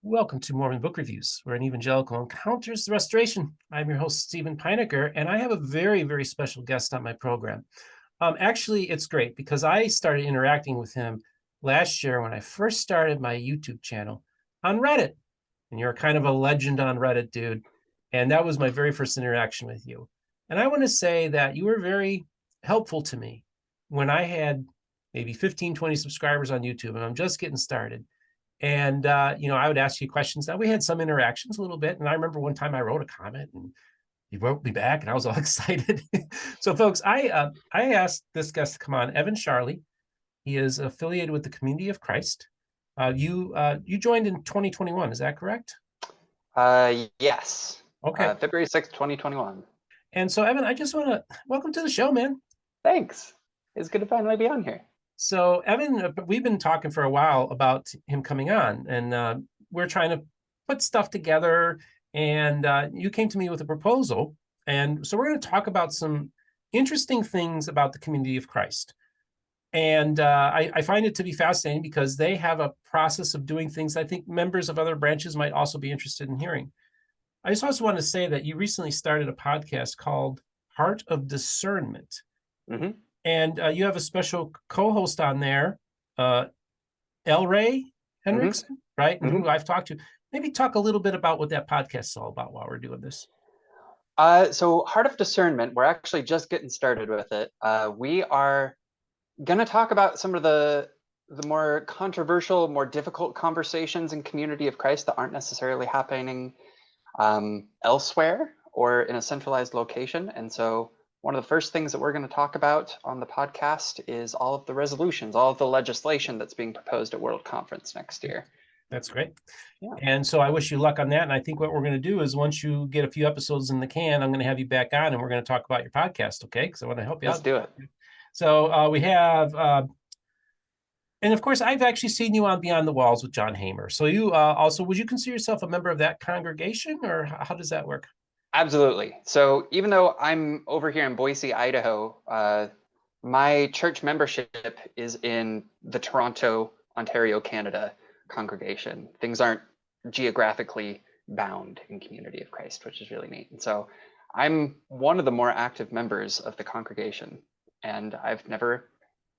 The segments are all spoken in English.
Welcome to Mormon Book Reviews, where an evangelical encounters the restoration. I'm your host, Stephen Peinecker, and I have a very, very special guest on my program. Actually, it's great because I started interacting with him last year when I first started my YouTube channel on Reddit. And you're kind of a legend on Reddit, dude. And that was my very first interaction with you. And I want to say that you were very helpful to me when I had maybe 15, 20 subscribers on YouTube, and I'm just getting started. And, I would ask you questions. Now, we had some interactions a little bit. And I remember one time I wrote a comment and you wrote me back and I was all excited. So, folks, I asked this guest to come on, Evan Sharley. He is affiliated with the Community of Christ. You joined in 2021. Is that correct? Yes. Okay. February 6th, 2021. And so, Evan, I just want to welcome to the show, man. Thanks. It's good to finally be on here. So, Evan, we've been talking for a while about him coming on, and we're trying to put stuff together. And you came to me with a proposal. And so we're going to talk about some interesting things about the Community of Christ. And I find it to be fascinating because they have a process of doing things I think members of other branches might also be interested in hearing. I just also want to say that you recently started a podcast called Heart of Discernment. Mm-hmm. And you have a special co-host on there, El Ray Henriksen, right? And who I've talked to. Maybe talk a little bit about what that podcast is all about while we're doing this. So Heart of Discernment, we're actually just getting started with it. We are going to talk about some of the more controversial, more difficult conversations in Community of Christ that aren't necessarily happening elsewhere or in a centralized location. And so one of the first things that we're going to talk about on the podcast is all of the resolutions, all of the legislation that's being proposed at World Conference next year. That's great. Yeah. And so I wish you luck on that. And I think what we're going to do is once you get a few episodes in the can, I'm going to have you back on and we're going to talk about your podcast, okay? Because I want to help you Let's out. do it. So we have, and of course, I've actually seen you on Beyond the Walls with John Hamer. So you also, would you consider yourself a member of that congregation, or how does that work? Absolutely. So even though I'm over here in Boise, Idaho, my church membership is in the Toronto, Ontario, Canada congregation. Things aren't geographically bound in Community of Christ, which is really neat. And so I'm one of the more active members of the congregation, and I've never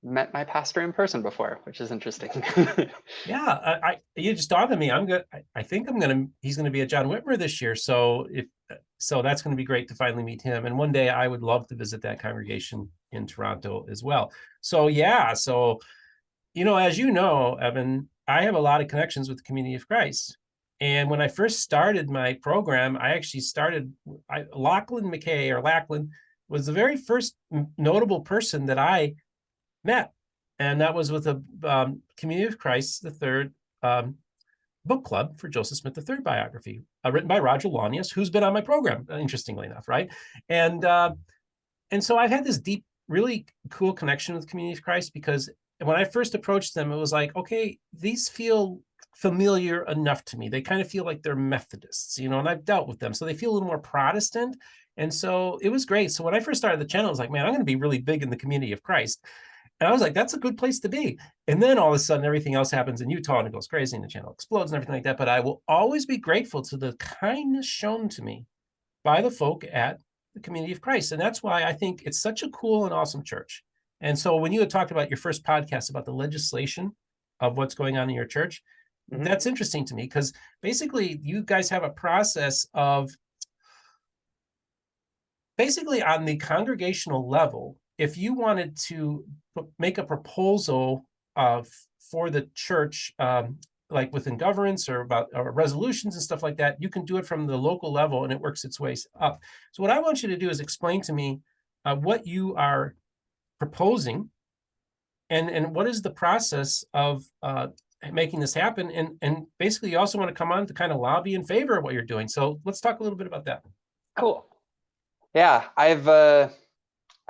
met my pastor in person before, which is interesting. Yeah, you just dawned on me. I think he's gonna be at John Whitmer this year. So that's going to be great to finally meet him. And one day I would love to visit that congregation in Toronto as well. So yeah, as you know, Evan, I have a lot of connections with the Community of Christ. And when I first started my program, I actually Lachlan McKay, or Lachlan, was the very first notable person that I met. And that was with the Community of Christ, the third book club for Joseph Smith III biography, written by Roger Launius, who's been on my program, interestingly enough, right? And so I've had this deep, really cool connection with the Community of Christ because when I first approached them, it was like, okay, these feel familiar enough to me. They kind of feel like they're Methodists, and I've dealt with them. So they feel a little more Protestant. And so it was great. So when I first started the channel, I was like, man, I'm going to be really big in the Community of Christ. And I was like, that's a good place to be. And then all of a sudden, everything else happens in Utah and it goes crazy and the channel explodes and everything like that. But I will always be grateful to the kindness shown to me by the folk at the Community of Christ. And that's why I think it's such a cool and awesome church. And so when you had talked about your first podcast about the legislation of what's going on in your church, that's interesting to me because basically you guys have a process of basically on the congregational level, if you wanted to make a proposal for the church, like within governance or about resolutions and stuff like that, you can do it from the local level and it works its way up. So what I want you to do is explain to me what you are proposing and what is the process of making this happen. And basically you also want to come on to kind of lobby in favor of what you're doing. So let's talk a little bit about that. Cool. Yeah,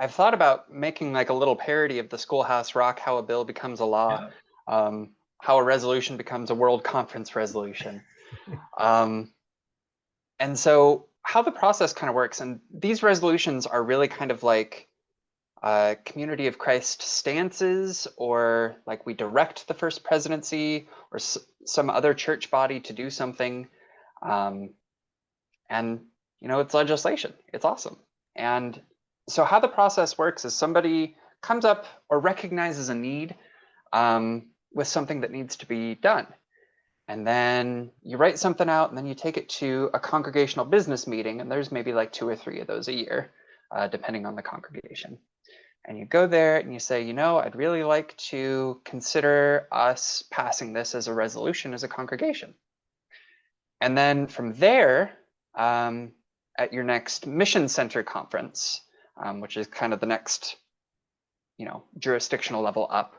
I've thought about making like a little parody of the Schoolhouse Rock, how a bill becomes a law, how a resolution becomes a World Conference resolution. And so how the process kind of works, and these resolutions are really kind of like Community of Christ stances, or like we direct the first presidency, or some other church body to do something. And, it's legislation. It's awesome. And so how the process works is somebody comes up or recognizes a need with something that needs to be done. And then you write something out, and then you take it to a congregational business meeting, and there's maybe like 2 or 3 of those a year, depending on the congregation. And you go there and you say, I'd really like to consider us passing this as a resolution as a congregation. And then from there, at your next mission center conference, which is kind of the next, jurisdictional level up,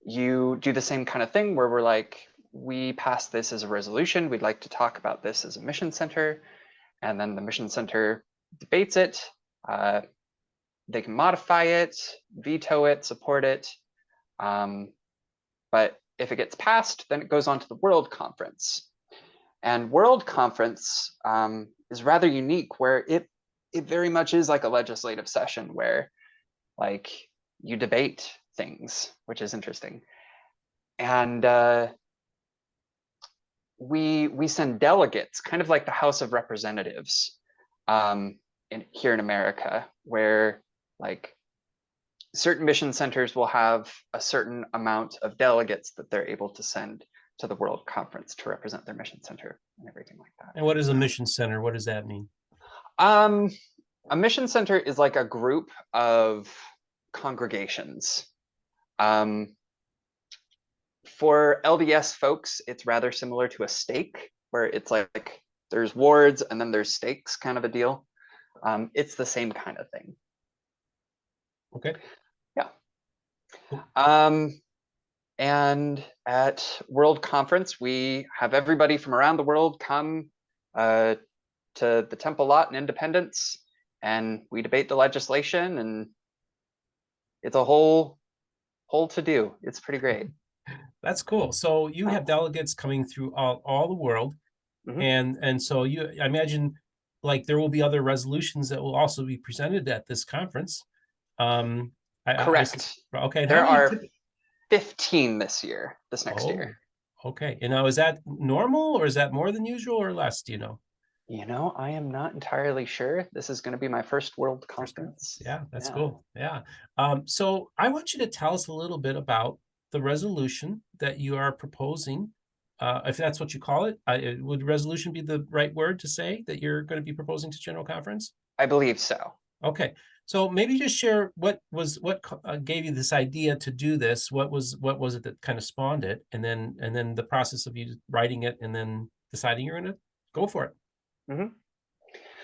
you do the same kind of thing where we're like, we pass this as a resolution. We'd like to talk about this as a mission center. And then the mission center debates it. They can modify it, veto it, support it. But if it gets passed, then it goes on to the World Conference. And World Conference is rather unique, where it very much is like a legislative session where like you debate things, which is interesting. And we send delegates, kind of like the House of Representatives here in America, where like certain mission centers will have a certain amount of delegates that they're able to send to the World Conference to represent their mission center and everything like that. And what is a mission center? What does that mean? A mission center is like a group of congregations. For LDS folks, it's rather similar to a stake, where it's like there's wards and then there's stakes, kind of a deal. It's the same kind of thing. Okay. Yeah. And at World Conference, we have everybody from around the world come to the Temple Lot in Independence, and we debate the legislation, and it's a whole to-do. It's pretty great. That's cool. So you have delegates coming through all the world, and so I imagine like there will be other resolutions that will also be presented at this conference. Correct. Okay. There are 15 this next year. Okay. And now, is that normal, or is that more than usual, or less? Do you know? I am not entirely sure. This is going to be my first World Conference. Yeah, that's cool. Yeah. So I want you to tell us a little bit about the resolution that you are proposing, if that's what you call it. Would resolution be the right word to say that you're going to be proposing to General Conference? I believe so. Okay. So maybe just share what gave you this idea to do this. What was it that kind of spawned it, and then the process of you writing it and then deciding you're going to go for it.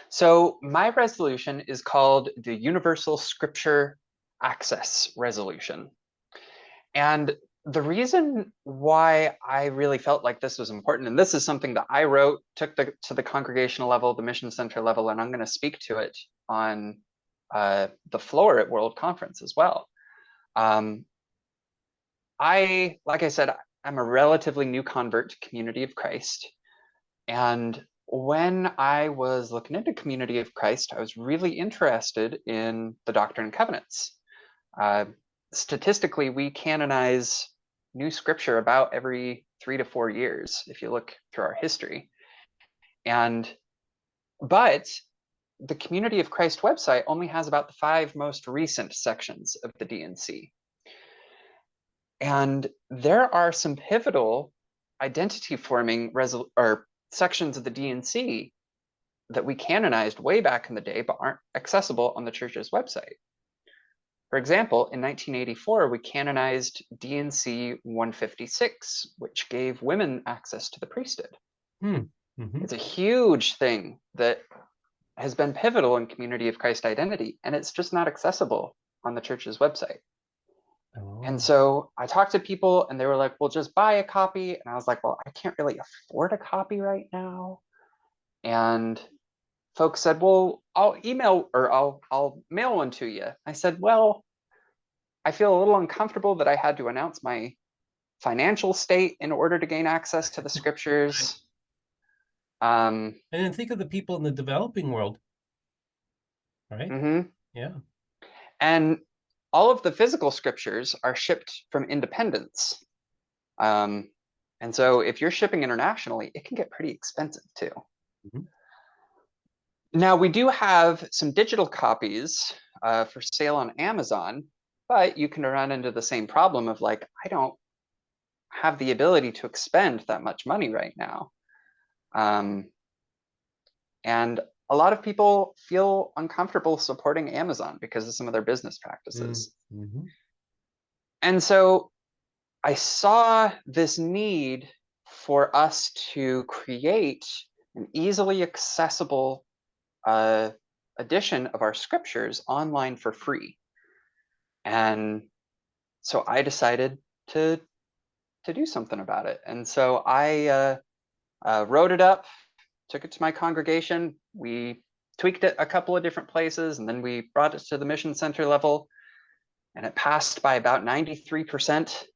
So my resolution is called the Universal Scripture Access Resolution. And the reason why I really felt like this was important, and this is something that I wrote, took to the congregational level, the mission center level, and I'm going to speak to it on the floor at World Conference as well. Like I said, I'm a relatively new convert to Community of Christ. And when I was looking into Community of Christ, I was really interested in the Doctrine and Covenants. Statistically, we canonize new scripture about every 3 to 4 years, if you look through our history. But the Community of Christ website only has about the 5 most recent sections of the D&C. And there are some pivotal identity-forming sections of the D&C that we canonized way back in the day, but aren't accessible on the church's website. For example, in 1984, we canonized D&C 156, which gave women access to the priesthood. It's a huge thing that has been pivotal in Community of Christ identity, and it's just not accessible on the church's website. And so I talked to people, and they were like, well, just buy a copy. And I was like, well, I can't really afford a copy right now. And folks said, well, I'll mail one to you. I said, well, I feel a little uncomfortable that I had to announce my financial state in order to gain access to the scriptures. And then think of the people in the developing world, right? Yeah. And all of the physical scriptures are shipped from Independence. And so if you're shipping internationally, it can get pretty expensive too. Mhm. Now, we do have some digital copies for sale on Amazon, but you can run into the same problem of like, I don't have the ability to expend that much money right now. And a lot of people feel uncomfortable supporting Amazon because of some of their business practices. Mhm. And so I saw this need for us to create an easily accessible edition of our scriptures online for free. And so I decided to do something about it. And so I wrote it up, took it to my congregation. We tweaked it a couple of different places, and then we brought it to the mission center level, and it passed by about 93%.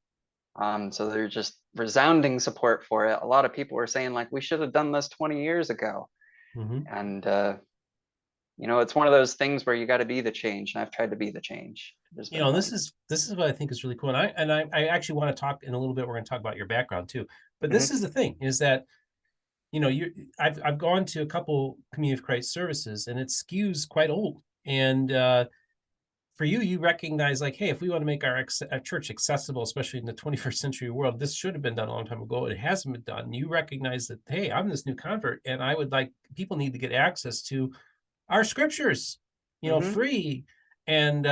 So there's just resounding support for it. A lot of people were saying like, we should have done this 20 years ago. Mhm. And it's one of those things where you got to be the change, and I've tried to be the change. There's been And about this is what I think is really cool. And I actually want to talk in a little bit. We're going to talk about your background too. But this Mhm. is the thing: is that I've gone to a couple Community of Christ services, and it skews quite old. And for you, you recognize like, hey, if we want to make our church accessible, especially in the 21st century world, this should have been done a long time ago. It hasn't been done. You recognize that, hey, I'm this new convert, and I would like people need to get access to our scriptures, Mhm. free, and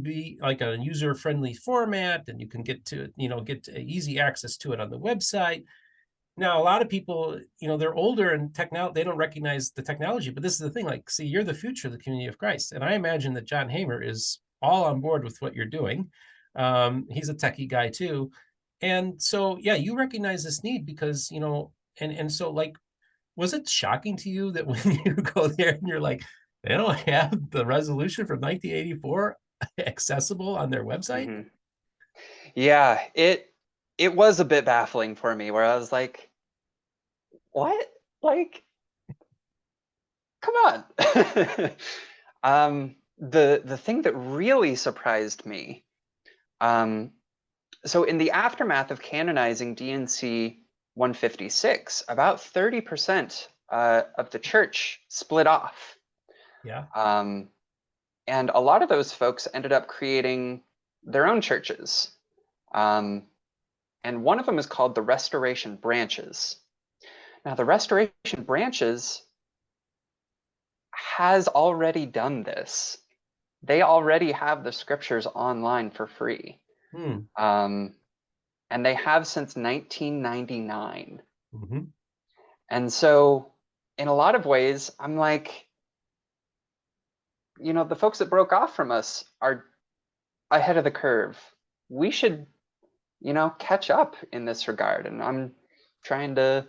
be like a user friendly format, and you can get to get easy access to it on the website. Now, a lot of people, they're older and they don't recognize the technology, but this is the thing, like, see, you're the future of the Community of Christ. And I imagine that John Hamer is all on board with what you're doing. He's a techie guy too. And so, yeah, you recognize this need because, and so like, was it shocking to you that when you go there and you're like, they don't have the resolution from 1984 accessible on their website? Mhm. Yeah, it was a bit baffling for me, where I was like, what? Like, come on. The thing that really surprised me, um, so in the aftermath of canonizing D&C 156, about 30% of the church split off. Yeah. Um, and a lot of those folks ended up creating their own churches. Um, and one of them is called the Restoration Branches. Now, the Restoration Branches has already done this. They already have the scriptures online for free. Hmm. And they have since 1999. Mm-hmm. And so, in a lot of ways, I'm like, the folks that broke off from us are ahead of the curve. We should, catch up in this regard. And I'm trying to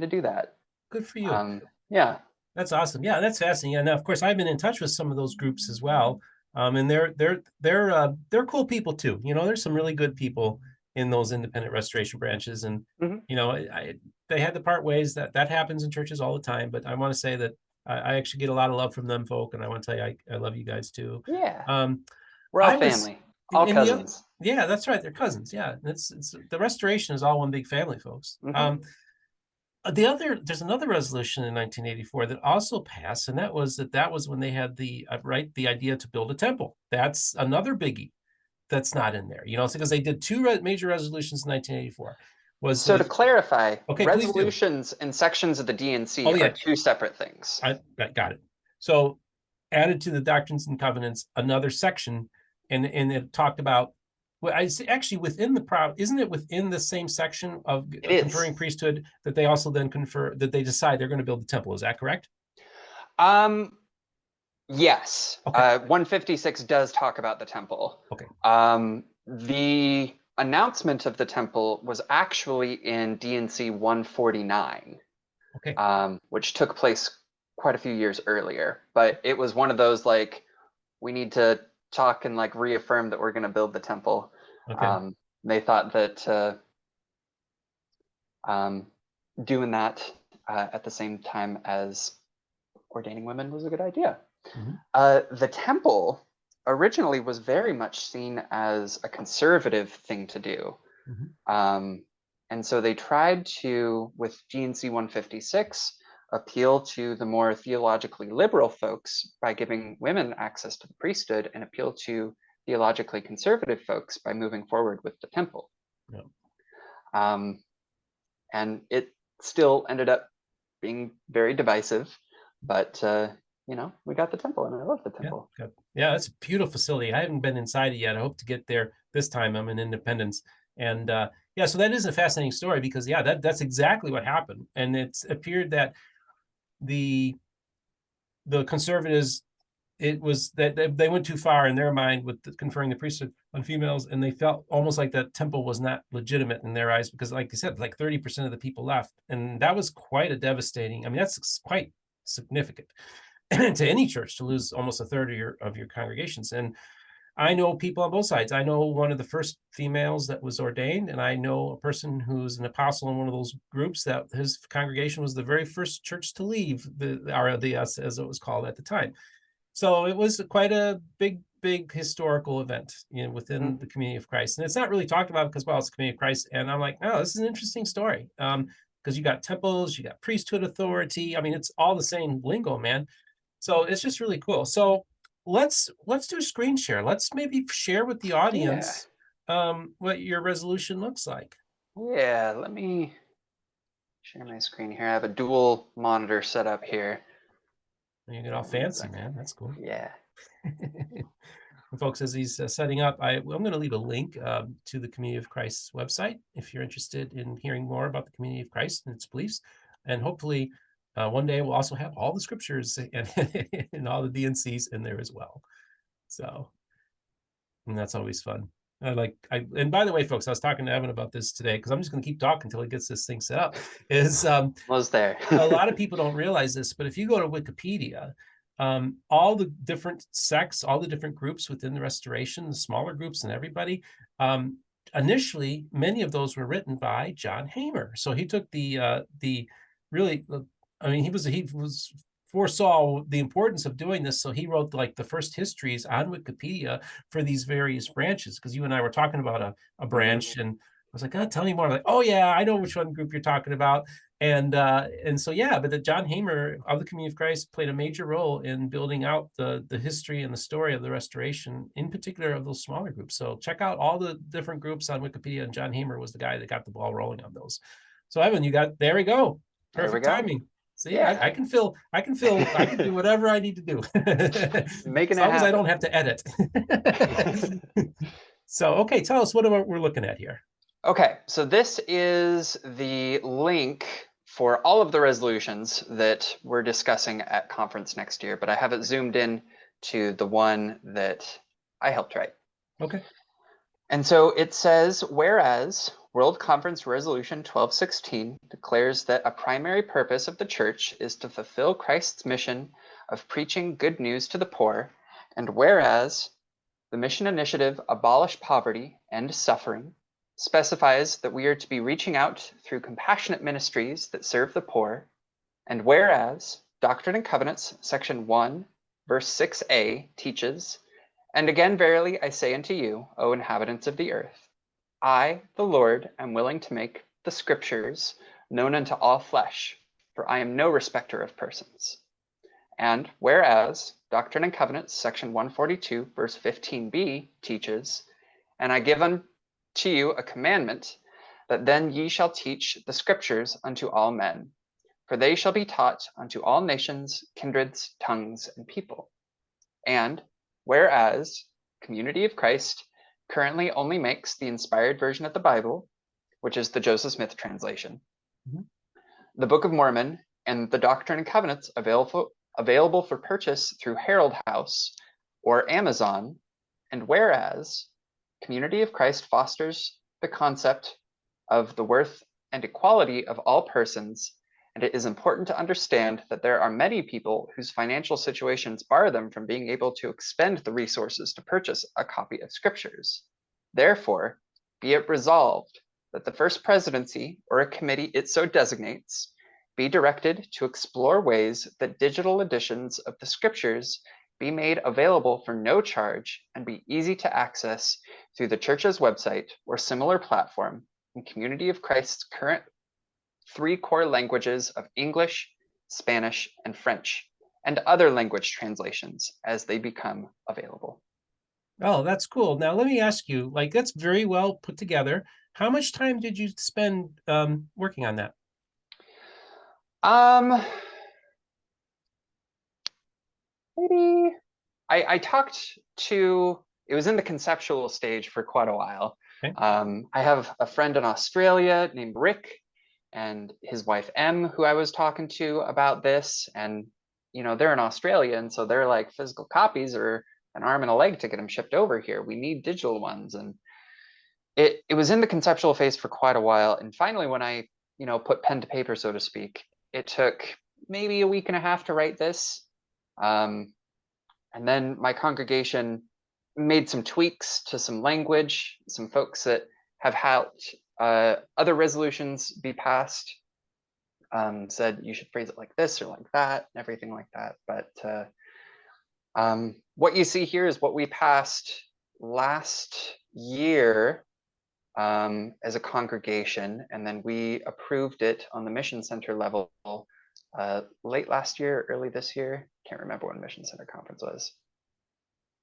do that. Good for you. Yeah. That's awesome. Yeah, that's fascinating. And of course, I've been in touch with some of those groups as well. And they're cool people too. There's some really good people in those independent restoration branches, and Hmm. they had to part ways. That happens in churches all the time. But I want to say that I actually get a lot of love from them folk, and I want to tell you I love you guys too. Yeah. Um, We're all I was family, all in the cousins. Yeah, that's right. They're cousins. Yeah, it's the restoration is all one big family, folks. Hmm. There's another resolution in 1984 that also passed, and that was when they had the idea to build a temple. That's another biggie that's not in there, because they did two major resolutions in 1984. Was So to the clarify, Okay, please do. resolutions and sections of the Oh D&C are yeah, two separate things. I got it. So added to the Doctrines and Covenants another section, and it talked about, well, I see actually within isn't it within the same section of It is. conferring priesthood that they also then confer that they decide they're going to build the temple? Is that correct? Um, yes. Okay. 156 does talk about the temple. Okay. The announcement of the temple was actually in D&C 149, Okay. which took place quite a few years earlier. But it was one of those like, we need to talk and like reaffirm that we're going to build the temple. Okay. They thought that doing that at the same time as ordaining women was a good idea. Mhm. The temple originally was very much seen as a conservative thing to do. And so they tried to, with GNC 156, appeal to the more theologically liberal folks by giving women access to the priesthood, and appeal to theologically conservative folks by moving forward with the temple. Yeah. And it still ended up being very divisive, but we got the temple, and I love the temple. Yeah, it's a beautiful facility. I haven't been inside it yet. I hope to get there this time. I'm in Independence. And yeah, so that is a fascinating story because that's exactly what happened. And it's appeared that the conservatives, it was that they went too far in their mind with conferring the priesthood on females, and they felt almost like that temple was not legitimate in their eyes because, like you said, like 30% of the people left, and that was quite a devastating. I mean, that's quite significant to any church to lose almost a third of your congregations. And I know people on both sides. I know one of the first females that was ordained, and I know a person who's an apostle in one of those groups that his congregation was the very first church to leave the RLDS, as it was called at the time. So it was quite a big historical event, within the community of Christ. And it's not really talked about because, well, it's the community of Christ. And I'm like, oh, this is an interesting story. Because you got temples, you got priesthood authority. I mean, it's all the same lingo, man. So it's just really cool. So let's do a screen share. Let's maybe share with the audience what your resolution looks like. Yeah, let me share my screen here. I have a dual monitor set up here. You get all fancy, man. That's cool. Yeah. Folks, as he's setting up, I'm going to leave a link to the Community of Christ's website if you're interested in hearing more about the Community of Christ and its beliefs. And hopefully one day we'll also have all the scriptures and all the DNCs in there as well. So, and that's always fun. And by the way, folks, I was talking to Evan about this today because I'm just going to keep talking until he gets this thing set up. Was there? A lot of people don't realize this, but if you go to Wikipedia, all the different sects, all the different groups within the Restoration, the smaller groups and everybody, initially, many of those were written by John Hamer. So he took he foresaw the importance of doing this. So he wrote like the first histories on Wikipedia for these various branches. Because you and I were talking about a branch, and I was like, oh, tell me more. I'm like, oh yeah, I know which one group you're talking about. And so but the John Hamer of the Community of Christ played a major role in building out the history and the story of the Restoration, in particular of those smaller groups. So check out all the different groups on Wikipedia, and John Hamer was the guy that got the ball rolling on those. So Evan, there we go. Perfect timing. See, yeah. I can do whatever I need to do. Making as long as I don't have to edit. So, okay, tell us what we're looking at here. Okay, so this is the link for all of the resolutions that we're discussing at conference next year, but I have it zoomed in to the one that I helped write. Okay. And so it says, whereas World Conference Resolution 1216 declares that a primary purpose of the Church is to fulfill Christ's mission of preaching good news to the poor, and whereas the mission initiative Abolish Poverty, End Suffering specifies that we are to be reaching out through compassionate ministries that serve the poor, and whereas Doctrine and Covenants, section 1, verse 6a teaches, and again verily I say unto you, O inhabitants of the earth, I, the Lord, am willing to make the scriptures known unto all flesh, for I am no respecter of persons. And whereas Doctrine and Covenants, section 142, verse 15b teaches, and I give unto you a commandment, that then ye shall teach the scriptures unto all men, for they shall be taught unto all nations, kindreds, tongues, and people. And whereas Community of Christ currently only makes the inspired version of the Bible, which is the Joseph Smith translation, the Book of Mormon, and the Doctrine and Covenants available for purchase through Herald House or Amazon, and whereas Community of Christ fosters the concept of the worth and equality of all persons, and it is important to understand that there are many people whose financial situations bar them from being able to expend the resources to purchase a copy of scriptures. Therefore, be it resolved that the First Presidency, or a committee it so designates, be directed to explore ways that digital editions of the scriptures be made available for no charge and be easy to access through the church's website or similar platform in Community of Christ's current 3 core languages of English, Spanish, and French, and other language translations as they become available. Oh, that's cool. Now, let me ask you, like, that's very well put together. How much time did you spend working on that? Maybe I talked to, it was in the conceptual stage for quite a while. Okay. I have a friend in Australia named Rick and his wife Em, who I was talking to about this. And, you know, they're in Australia. And so they're like, physical copies are an arm and a leg to get them shipped over here. We need digital ones. And it was in the conceptual phase for quite a while. And finally, when I, you know, put pen to paper, so to speak, it took maybe a week and a half to write this. And then my congregation made some tweaks to some language. Some folks that have helped other resolutions be passed said you should phrase it like this or like that, and everything like that. But what you see here is what we passed last year as a congregation, and then we approved it on the Mission Center level late last year, early this year. Can't remember when Mission Center conference was,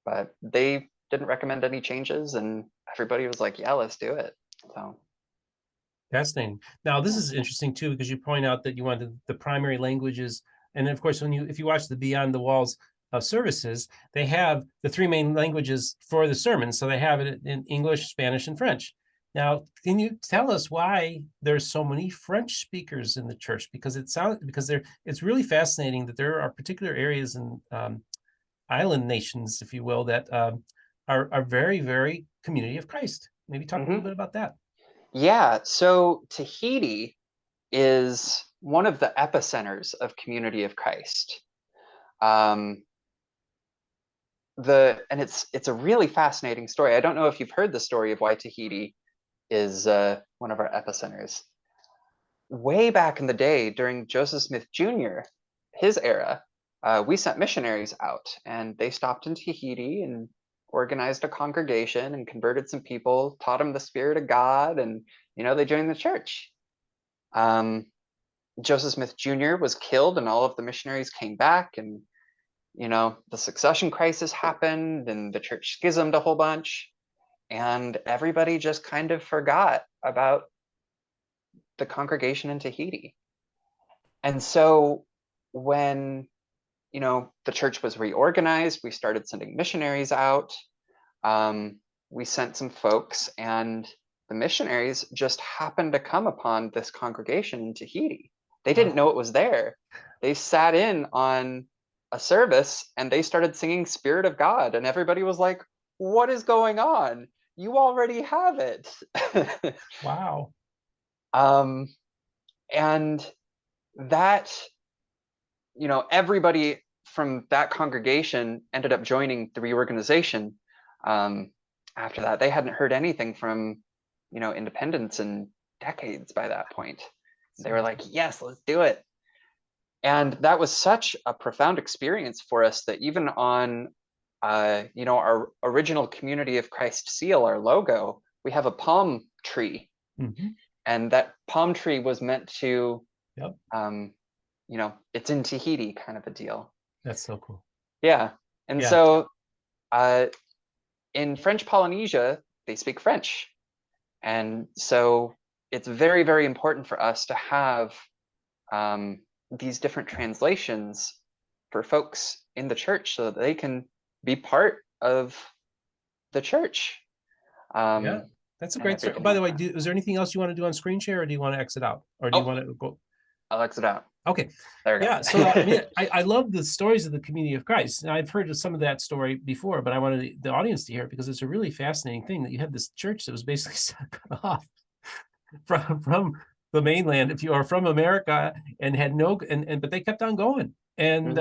but they didn't recommend any changes, and everybody was like, "Yeah, let's do it." So Fascinating. Now, this is interesting too, because you point out that you wanted the primary languages, and of course, if you watch the Beyond the Walls of services, they have the 3 main languages for the sermon. So they have it in English, Spanish, and French. Now, can you tell us why there's so many French speakers in the church? Because it's really fascinating that there are particular areas in island nations, if you will, that are very, very Community of Christ. Maybe talk a little bit about that. Yeah, so Tahiti is one of the epicenters of Community of Christ. And it's a really fascinating story. I don't know if you've heard the story of why Tahiti is one of our epicenters. Way back in the day, during Joseph Smith Jr., his era, we sent missionaries out, and they stopped in Tahiti and organized a congregation and converted some people, taught them the Spirit of God, and they joined the church. Joseph Smith Jr. was killed, and all of the missionaries came back, and the succession crisis happened, and the church schismed a whole bunch, and everybody just kind of forgot about the congregation in Tahiti. And so when the church was reorganized, we started sending missionaries out. We sent some folks, and the missionaries just happened to come upon this congregation in Tahiti. They didn't know it was there. They sat in on a service and they started singing Spirit of God, and everybody was like, "What is going on? You already have it." Wow. And that, everybody from that congregation ended up joining the reorganization. After that, they hadn't heard anything from, independence in decades by that point. They were like, "Yes, let's do it." And that was such a profound experience for us that even on, our original Community of Christ seal, our logo, we have a palm tree. Mm-hmm. And that palm tree was meant to, it's in Tahiti kind of a deal. That's so cool. Yeah. And so in French Polynesia, they speak French. And so it's very, very important for us to have these different translations for folks in the church so that they can be part of the church. That's a great story. By the way, is there anything else you want to do on screen share, or do you want to exit out, or do you want to go? I'll exit out. Okay. There we go. So I love the stories of the Community of Christ. And I've heard of some of that story before, but I wanted the audience to hear it because it's a really fascinating thing that you had this church that was basically cut off from the mainland, if you are from America, and had but they kept on going. And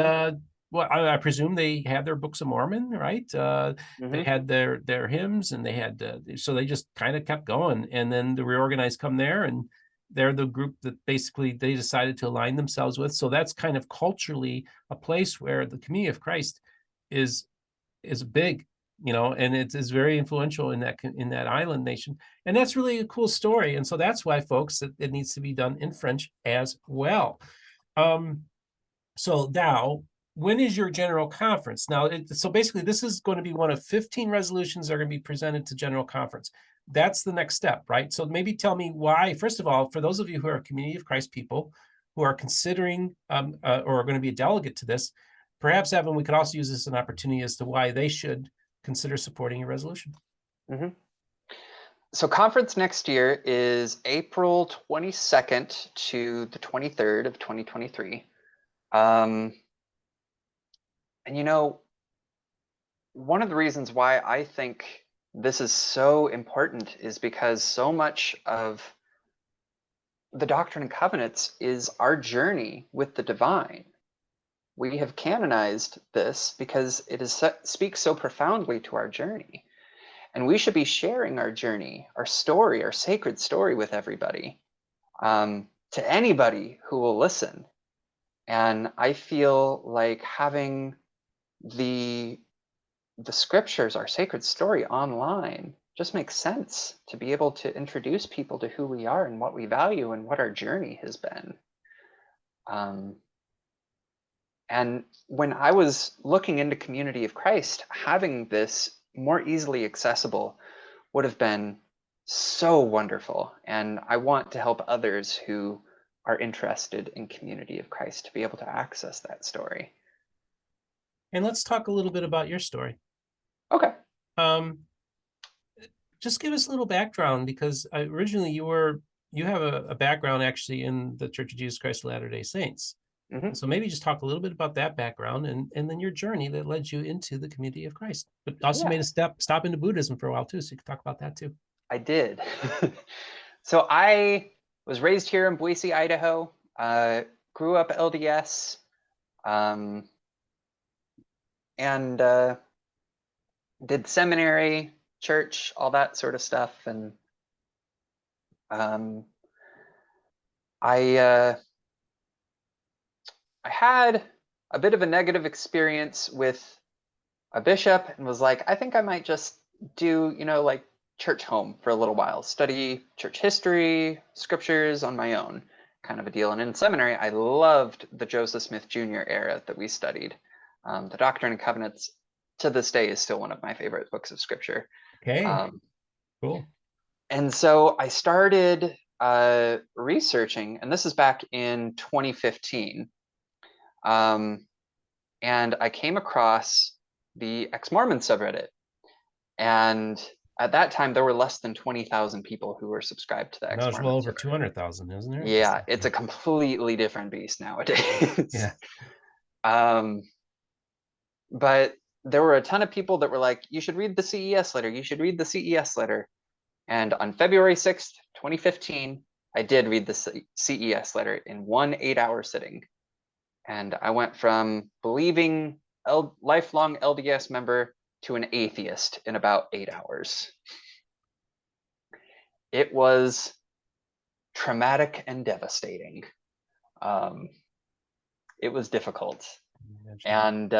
well, I presume they had their Books of Mormon, right? They had their hymns, and they had so they just kind of kept going. And then the reorganized come there, and they're the group that basically they decided to align themselves with. So that's kind of culturally a place where the Community of Christ is big, and it is very influential in that island nation, and that's really a cool story. And so that's why, folks, it needs to be done in French as well. So now, when is your general conference? Now, so basically, this is going to be one of 15 resolutions that are going to be presented to general conference. That's the next step, right? So maybe tell me why, first of all, for those of you who are Community of Christ people who are considering or are going to be a delegate to this, perhaps, Evan, we could also use this as an opportunity as to why they should consider supporting your resolution. Mm-hmm. So conference next year is April 22nd to the 23rd of 2023. And one of the reasons why I think this is so important is because so much of the Doctrine and Covenants is our journey with the divine. We have canonized this because it speaks so profoundly to our journey. And we should be sharing our journey, our story, our sacred story with everybody, to anybody who will listen. And I feel like having the scriptures, our sacred story online, just makes sense to be able to introduce people to who we are and what we value and what our journey has been. And when I was looking into Community of Christ, having this more easily accessible would have been so wonderful. And I want to help others who are interested in Community of Christ to be able to access that story. And let's talk a little bit about your story. Okay. Just give us a little background, because originally you have a background actually in the Church of Jesus Christ of Latter-day Saints. Mm-hmm. So maybe just talk a little bit about that background and then your journey that led you into the Community of Christ, but also made a stop into Buddhism for a while too. So you can talk about that too. I did. So I was raised here in Boise, Idaho, grew up LDS, and did seminary, church, all that sort of stuff. And I had a bit of a negative experience with a bishop and was like, I think I might just do, like church home for a little while, study church history, scriptures on my own, kind of a deal. And in seminary, I loved the Joseph Smith Jr. era that we studied. The Doctrine and Covenants to this day is still one of my favorite books of scripture. Okay, cool. And so I started researching, and this is back in 2015. And I came across the ex-Mormon subreddit. And at that time, there were less than 20,000 people who were subscribed to the Now ex-Mormon there's well over subreddit. 200,000, isn't there? Yeah, it's a completely different beast nowadays. Yeah. But there were a ton of people that were like, you should read the CES letter. You should read the CES letter. And on February 6th, 2015, I did read the CES letter in one 8-hour sitting. And I went from believing lifelong LDS member to an atheist in about 8 hours. It was traumatic and devastating. It was difficult. And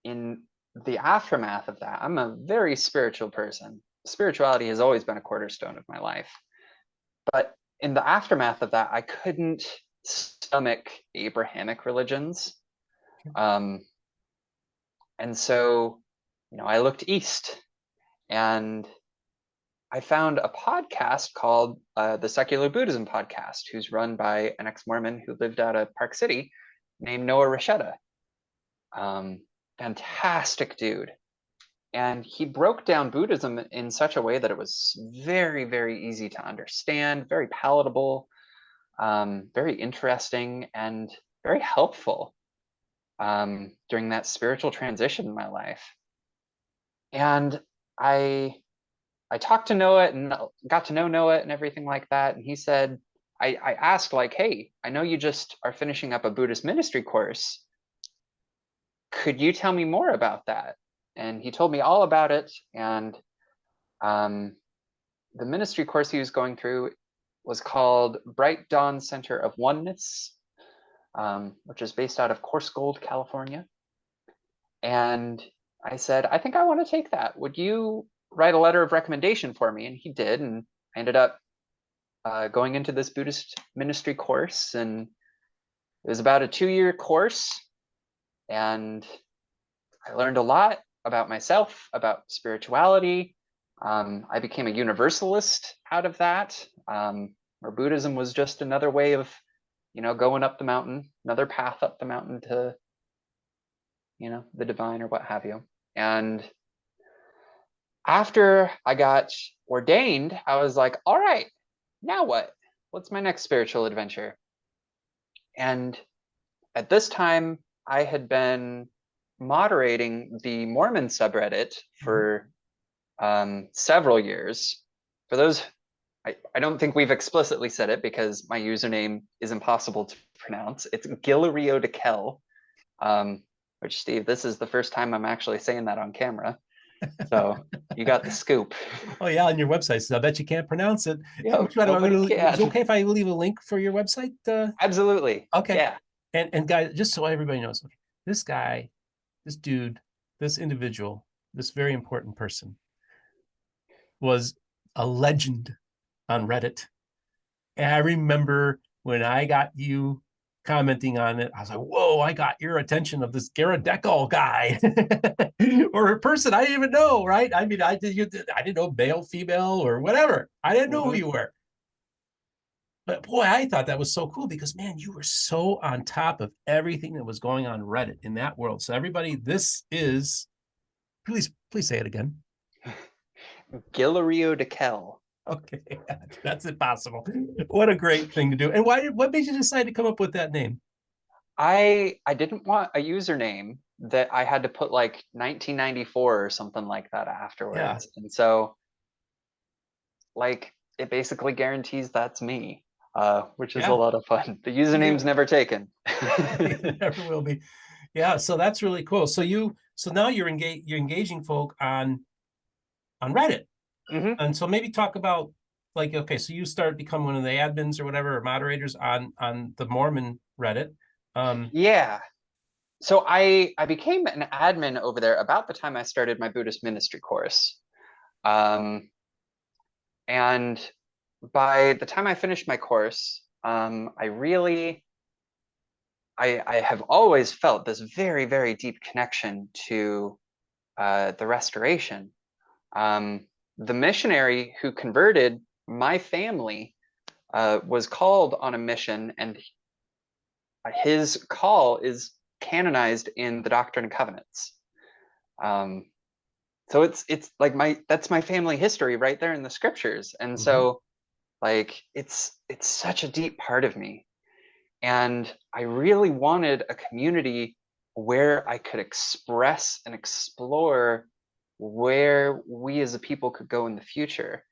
in the aftermath of that, I'm a very spiritual person. Spirituality has always been a cornerstone of my life. But in the aftermath of that, I couldn't stomach Abrahamic religions. And so, I looked east, and I found a podcast called the Secular Buddhism Podcast, who's run by an ex-Mormon who lived out of Park City named Noah Rasheta. Fantastic dude. And he broke down Buddhism in such a way that it was very, very easy to understand, very palatable, very interesting, and very helpful during that spiritual transition in my life. And I talked to Noah and got to know Noah and everything like that. And he said, I asked, like, hey, I know you just are finishing up a Buddhist ministry course. Could you tell me more about that? And he told me all about it. And the ministry course he was going through was called Bright Dawn Center of Oneness, which is based out of Coarse Gold, California. And I said, I think I want to take that. Would you write a letter of recommendation for me? And he did. And I ended up going into this Buddhist ministry course. And it was about a 2-year course. And I learned a lot about myself, about spirituality. I became a universalist out of that, where Buddhism was just another way of, going up the mountain, another path up the mountain to, the divine or what have you. And after I got ordained, I was like, all right, now what? What's my next spiritual adventure? And at this time, I had been moderating the Mormon subreddit for several years. For those, I don't think we've explicitly said it because my username is impossible to pronounce. It's Gileriodekel, which, Steve, this is the first time I'm actually saying that on camera. So you got the scoop. Oh yeah, on your website. So I bet you can't pronounce it. Yo, Which one? nobody can. Is it okay if I leave a link for your website? Absolutely. Okay. Yeah. And guys, just so everybody knows, this guy, this dude, this individual, this very important person was a legend on Reddit. And I remember when I got you commenting on it, I was like, whoa, I got your attention of this Gileriodekel guy or a person I didn't even know, right? I mean, I didn't know male, female, or whatever. I didn't know who you were. But boy, I thought that was so cool because, man, you were so on top of everything that was going on Reddit in that world. So everybody, this is, please say it again. Gileriodekel. Okay, that's impossible. What a great thing to do. And what made you decide to come up with that name? I didn't want a username that I had to put like 1994 or something like that afterwards. Yeah. And so like it basically guarantees that's me, which is a lot of fun. The username's never taken. It never will be. Yeah, so that's really cool. So now you're engaging folk on Reddit. And so maybe talk about like, okay, so you start become one of the admins or whatever, or moderators on the Mormon Reddit. Yeah. So I became an admin over there about the time I started my Buddhist ministry course. And by the time I finished my course, I have always felt this very, very deep connection to the restoration. The missionary who converted my family was called on a mission, and his call is canonized in the Doctrine and Covenants. So it's like that's my family history right there in the scriptures, and so like it's such a deep part of me, and I really wanted a community where I could express and explore where we as a people could go in the future.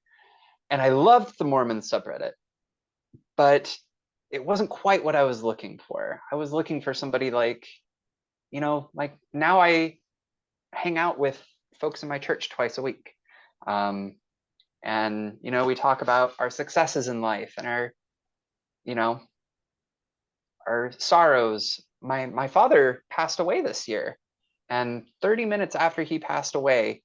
And I loved the Mormon subreddit, but it wasn't quite what I was looking for. I was looking for somebody like, like now I hang out with folks in my church twice a week. And, we talk about our successes in life and our sorrows. My father passed away this year, and 30 minutes after he passed away,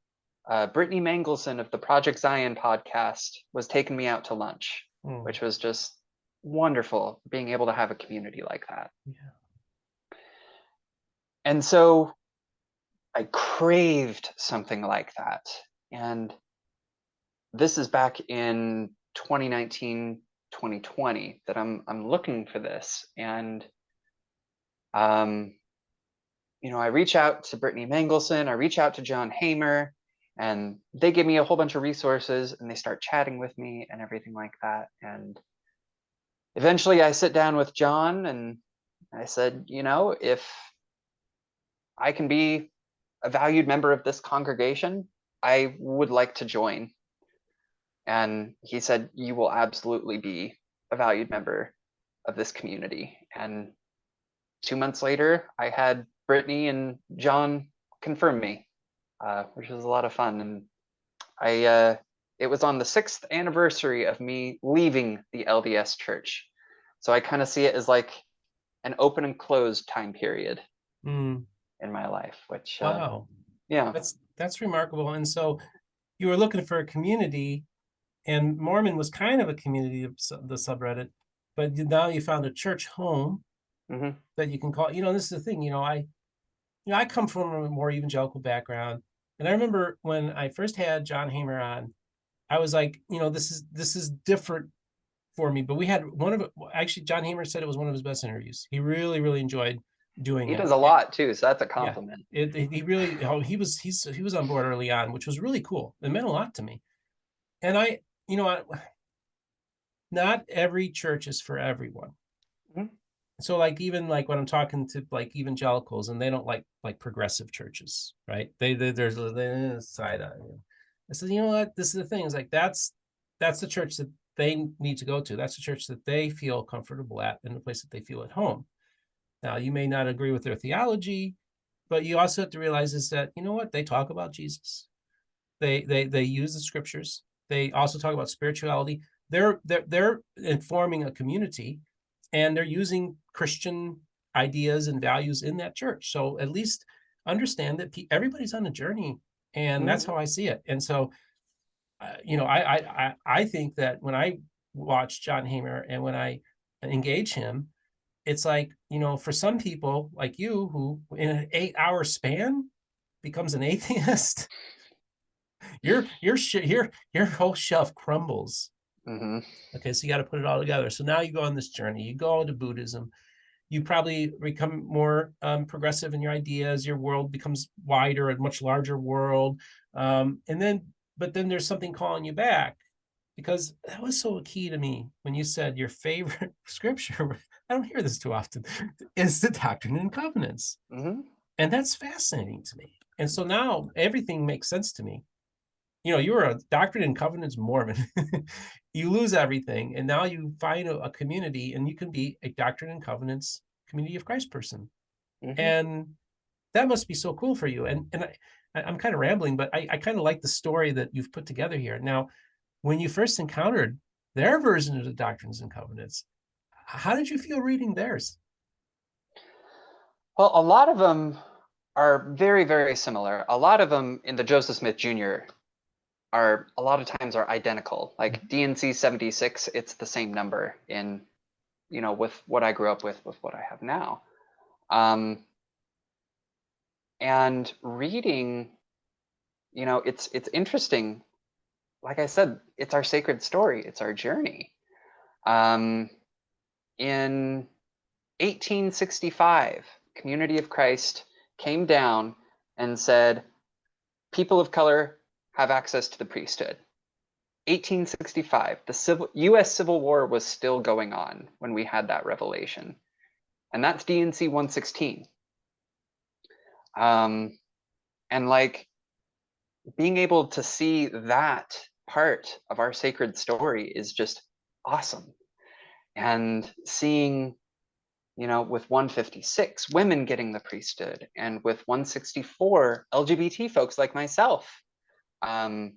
Brittany Mangelson of the Project Zion podcast was taking me out to lunch, which was just wonderful, being able to have a community like that. Yeah. And so I craved something like that. And this is back in 2019, 2020 that I'm looking for this. And I reach out to Brittany Mangelson, I reach out to John Hamer, and they give me a whole bunch of resources, and they start chatting with me and everything like that. And eventually I sit down with John and I said, if I can be a valued member of this congregation, I would like to join. And he said, you will absolutely be a valued member of this community. And 2 months later, I had Brittany and John confirm me, which was a lot of fun. And it was on the 6th anniversary of me leaving the LDS church. So I kind of see it as like an open and closed time period. in my life, which Wow, yeah. that's remarkable. And so you were looking for a community, and Mormon was kind of a community of the subreddit, but now you found a church home Hmm. that you can call. This is the thing. I come from a more evangelical background, and I remember when I first had John Hamer on, I was like, this is different for me. But we had actually, John Hamer said it was one of his best interviews. He really, really enjoyed doing He it. does a lot too, so that's a Yeah, compliment. he really, he was on board early on, which was really cool. It meant a lot to me. And not every church is for everyone. Mhm. So like, even like when I'm talking to like evangelicals, and they don't like progressive churches, right? There's a side eye. I said, you know what? This is the thing. Is like, that's the church that they need to go to. That's the church that they feel comfortable at, and the place that they feel at home. Now, you may not agree with their theology, but you also have to realize is that, you know what? They talk about Jesus. They use the scriptures. They also talk about spirituality. They're informing a community, and they're using Christian ideas and values in that church. So at least understand that everybody's on a journey, and that's how Mhm. I see it. And so, I think that when I watch John Hamer and when I engage him, it's like, for some people like you, who in an 8-hour span becomes an atheist, your whole shelf crumbles. Mhm. Okay, so you got to put it all together. So now you go on this journey. You go into Buddhism. You probably become more progressive in your ideas. Your world becomes wider, a much larger world. But then there's something calling you back, because that was so key to me when you said your favorite scripture. I don't hear this too often. Is the Doctrine and Covenants, Mhm. and that's fascinating to me. And so now everything makes sense to me. You were a Doctrine and Covenants Mormon. You lose everything, and now you find a community, and you can be a Doctrine and Covenants Community of Christ person, Mhm. and that must be so cool for you. And I'm kind of rambling, but I kind of like the story that you've put together here. Now, when you first encountered their version of the Doctrines and Covenants, how did you feel reading theirs? Well, a lot of them are very, very similar. A lot of them in the Joseph Smith Jr. are a lot of times are identical. Like DNC 76, it's the same number in, with what I grew up with what I have now. And reading, it's interesting. Like I said, it's our sacred story. It's our journey. In 1865, Community of Christ came down and said, people of color have access to the priesthood. 1865, the U.S. Civil War was still going on when we had that revelation, and that's DNC 116. And like being able to see that part of our sacred story is just awesome. And seeing, with 156, women getting the priesthood, and with 164, LGBT folks like myself, um,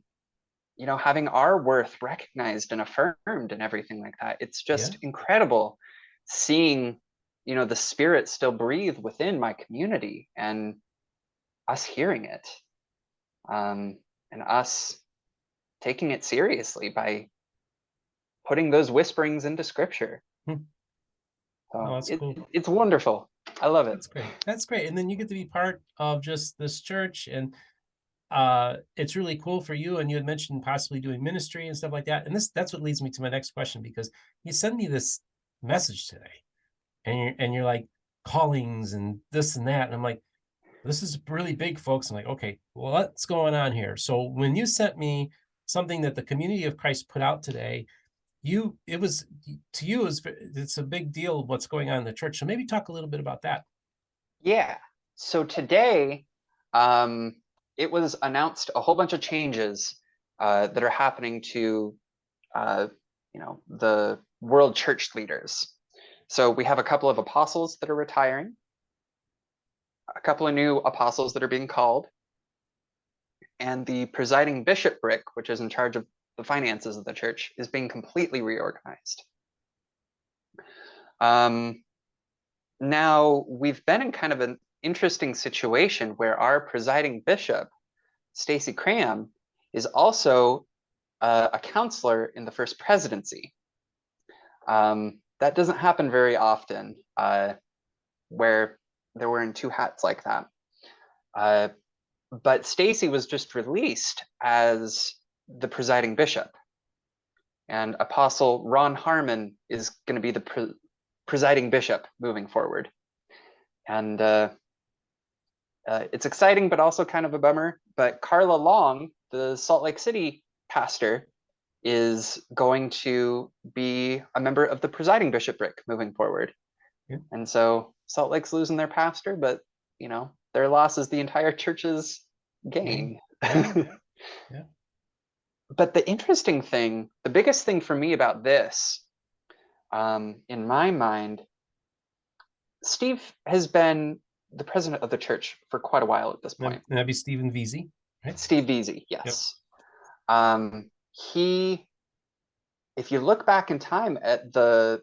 having our worth recognized and affirmed and everything like that. It's Yeah. just incredible seeing, the spirit still breathe within my community, and us hearing it, and us taking it seriously by putting those whisperings into scripture. Hmm. Oh, So that's cool. it's wonderful. I love it. That's great. That's great. And then you get to be part of just this church, and it's really cool for you. And you had mentioned possibly doing ministry and stuff like that. And that's what leads me to my next question, because you sent me this message today, and you're like, callings and this and that. And I'm like, this is really big, folks. I'm like, okay, well, what's going on here? So when you sent me something that the Community of Christ put out today, it was, to you, it's a big deal what's going on in the church. So maybe talk a little bit about that. Yeah. So today, um, it was announced a whole bunch of changes that are happening to, uh, the world church leaders. So we have a couple of apostles that are retiring, a couple of new apostles that are being called, and the presiding bishopric, which is in charge of the finances of the church, is being completely reorganized. Now we've been in kind of interesting situation where our presiding bishop, Stacey Cram, is also a counselor in the First Presidency. That doesn't happen very often, where they're wearing two hats like that. But Stacey was just released as the presiding bishop. And Apostle Ron Harmon is going to be the presiding bishop moving forward. And it's exciting, but also kind of a bummer. But Carla Long, the Salt Lake City pastor, is going to be a member of the presiding bishopric moving forward. Yeah. And so Salt Lake's losing their pastor, but you know, their loss is the entire church's gain. Yeah. Yeah. But the interesting thing, the biggest thing for me about this, in my mind, Steve has been the president of the church for quite a while at this point. And that'd be Stephen Veazey, right? Steve Veazey, yes. Yep. If you look back in time at the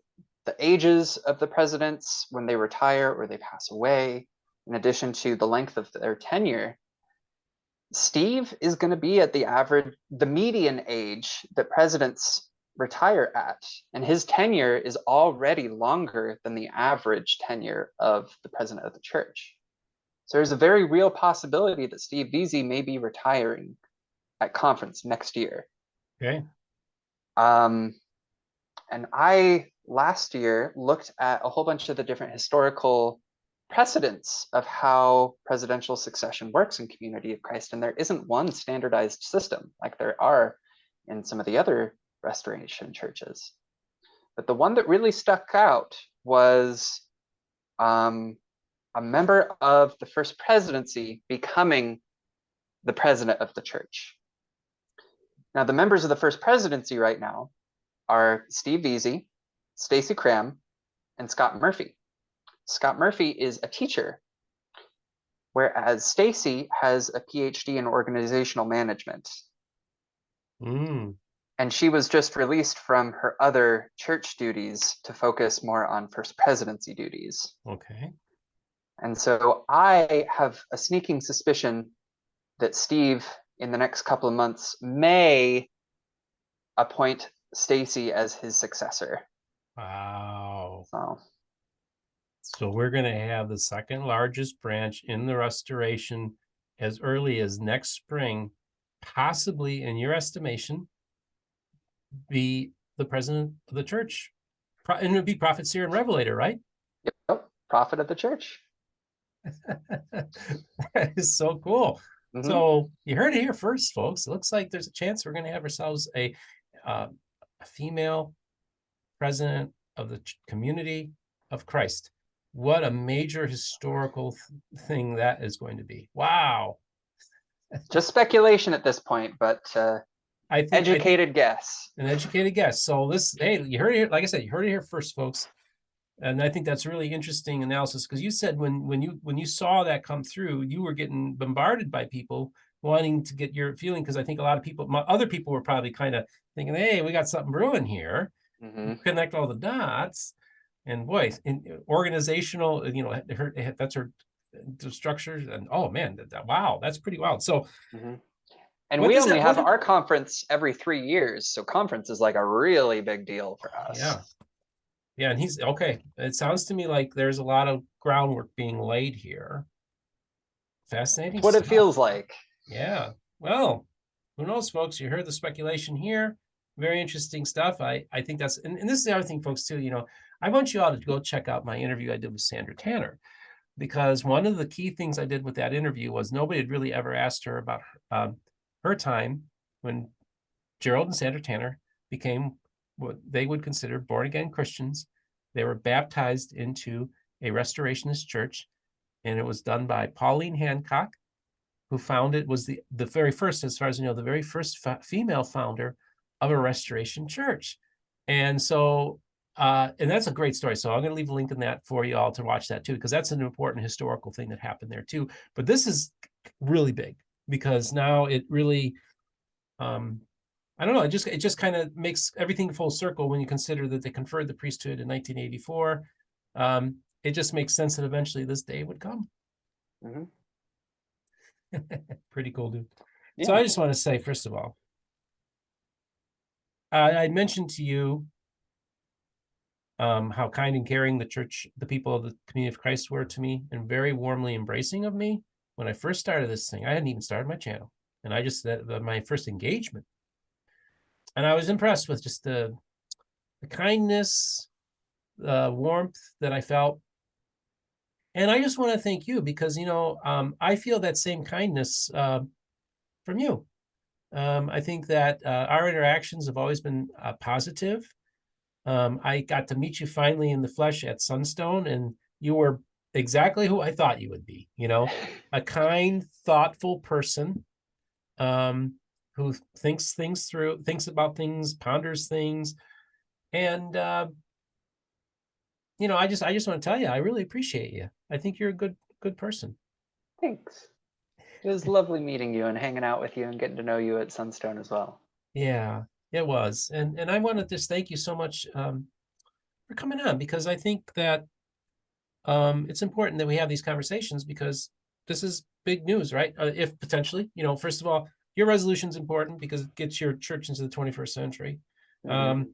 ages of the presidents when they retire or they pass away, in addition to the length of their tenure, Steve is going to be at the median age that presidents retire at, and his tenure is already longer than the average tenure of the president of the church. So there's a very real possibility that Steve Veazey may be retiring at conference next year. Okay. And I last year looked at a whole bunch of the different historical precedents of how presidential succession works in Community of Christ, and there isn't one standardized system like there are in some of the other Restoration churches. But the one that really stuck out was a member of the First Presidency becoming the president of the church. Now, the members of the First Presidency right now are Steve Veazey, Stacey Cram, and Scott Murphy. Scott Murphy is a teacher, whereas Stacey has a PhD in organizational management. And she was just released from her other church duties to focus more on First Presidency duties. Okay. And so I have a sneaking suspicion that Steve, in the next couple of months, may appoint Stacey as his successor. Wow. So we're going to have the second largest branch in the Restoration as early as next spring, possibly, in your estimation, be the president of the church. And it would be prophet, seer, and revelator, right? Yep, prophet of the church. That is so cool. Mm-hmm. So you heard it here first, folks. It looks like there's a chance we're going to have ourselves a female president of the Community of Christ. What a major historical thing that is going to be. Wow. Just speculation at this point, but I think educated guess. An educated guess. So this, hey, you heard it here. Like I said, you heard it here first, folks. And I think that's really interesting analysis, because you said when you saw that come through, you were getting bombarded by people wanting to get your feeling, because I think a lot of people, other people were probably kind of thinking, hey, we got something brewing here. Mm-hmm. Connect all the dots. And boy, in organizational, that's her structures. And oh man, wow, that's pretty wild. So, and we only have our conference every 3 years, so conference is like a really big deal for us. Yeah, and he's okay. It sounds to me like there's a lot of groundwork being laid here. Fascinating. That's what it feels like. Yeah. Well, who knows, folks? You heard the speculation here. Very interesting stuff. I think that's, and this is the other thing, folks, too. I want you all to go check out my interview I did with Sandra Tanner, because one of the key things I did with that interview was nobody had really ever asked her about her time when Gerald and Sandra Tanner became what they would consider born-again Christians. They were baptized into a Restorationist church, and it was done by Pauline Hancock, who was the very first, as far as I know, the very first female founder of a Restoration church. And so, and that's a great story. So I'm going to leave a link in that for you all to watch that too, because that's an important historical thing that happened there too. But this is really big, because now it really, I don't know, it just kind of makes everything full circle when you consider that they conferred the priesthood in 1984. It just makes sense that eventually this day would come. Mhm. Pretty cool, dude. So Yeah. I just want to say, first of all, I mentioned to you how kind and caring the church, the people of the community of Christ were to me, and very warmly embracing of me when I first started this thing. I hadn't even started my channel, and I just my first engagement, and I was impressed with just the kindness, warmth that I felt. And I just want to thank you because, I feel that same kindness from you. I think that our interactions have always been positive. I got to meet you finally in the flesh at Sunstone, and you were exactly who I thought you would be, a kind, thoughtful person who thinks things through, thinks about things, ponders things. And I just want to tell you, I really appreciate you. I think you're a good person. Thanks. It was lovely meeting you and hanging out with you and getting to know you at Sunstone as well. Yeah, it was. And I want to just thank you so much for coming on, because I think that it's important that we have these conversations, because this is big news, right? If potentially, first of all, your resolution is important because it gets your church into the 21st century. Mhm.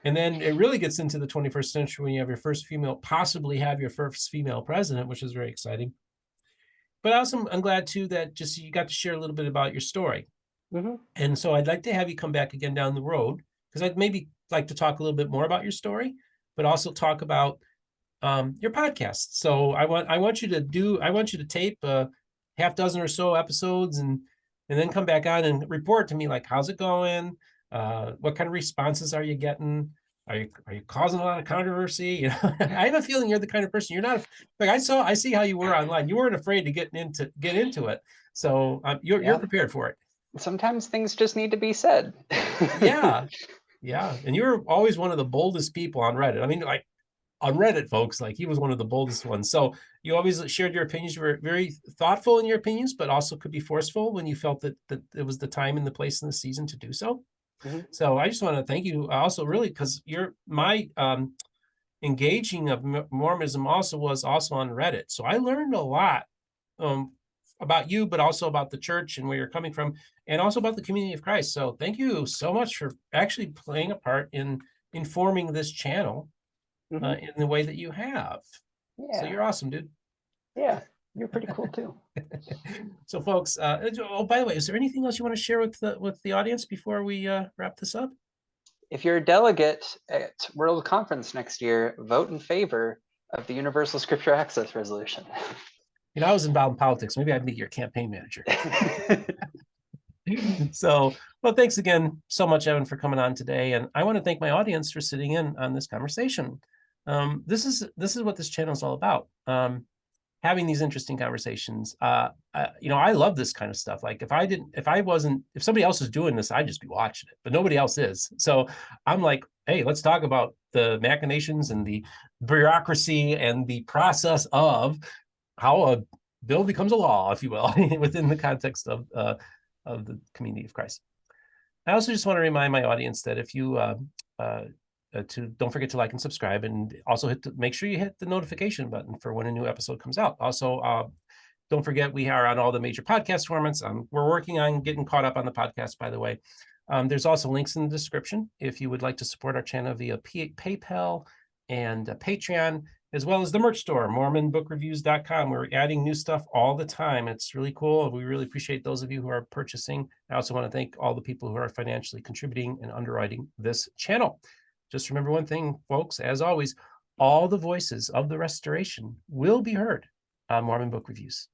And then it really gets into the 21st century when you have your first female, possibly have your first female president, which is very exciting. But also, I'm glad too that just you got to share a little bit about your story. Mhm. And so I'd like to have you come back again down the road, because I'd maybe like to talk a little bit more about your story, but also talk about your podcast. So I want you to tape a half dozen or so episodes, and then come back on and report to me, like, how's it going? What kind of responses are you getting? Are you causing a lot of controversy? I have a feeling you're the kind of person, you're not like I see how you were online. You weren't afraid to get into it. So you're Yeah. prepared for it. Sometimes things just need to be said. Yeah. Yeah. And you're always one of the boldest people on Reddit. I mean, like, on Reddit, folks, like, he was one of the boldest ones. So you always shared your opinions. You were very thoughtful in your opinions, but also could be forceful when you felt that it was the time and the place and the season to do so. Mhm. So I just want to thank you also, really, because you're my engaging of Mormonism also was also on Reddit. So I learned a lot um, about you, but also about the church and where you're coming from, and also about the community of Christ. So thank you so much for actually playing a part in informing this channel Mhm. in the way that you have. So Yeah. you're awesome, dude. Yeah. You're pretty cool too. So, folks, oh, by the way, is there anything else you want to share with the audience before we wrap this up? If you're a delegate at World Conference next year, vote in favor of the Universal Scripture Access Resolution. I was involved in politics. Maybe I'd be your campaign manager. So, well, thanks again so much, Evan, for coming on today. And I want to thank my audience for sitting in on this conversation. This is what this channel is all about. Having these interesting conversations. I love this kind of stuff. Like, if somebody else is doing this, I'd just be watching it, but nobody else is. So I'm like, hey, let's talk about the machinations and the bureaucracy and the process of how a bill becomes a law, if you will, within the context of the community of Christ. I also just want to remind my audience that if you to don't forget to like and subscribe, and also make sure you hit the notification button for when a new episode comes out. Also, don't forget we are on all the major podcast formats. We're working on getting caught up on the podcast, by the way. There's also links in the description if you would like to support our channel via PayPal and Patreon, as well as the merch store, mormonbookreviews.com. We're adding new stuff all the time. It's really cool. We really appreciate those of you who are purchasing. I also want to thank all the people who are financially contributing and underwriting this channel. Just remember one thing, folks, as always, all the voices of the restoration will be heard on Mormon Book Reviews.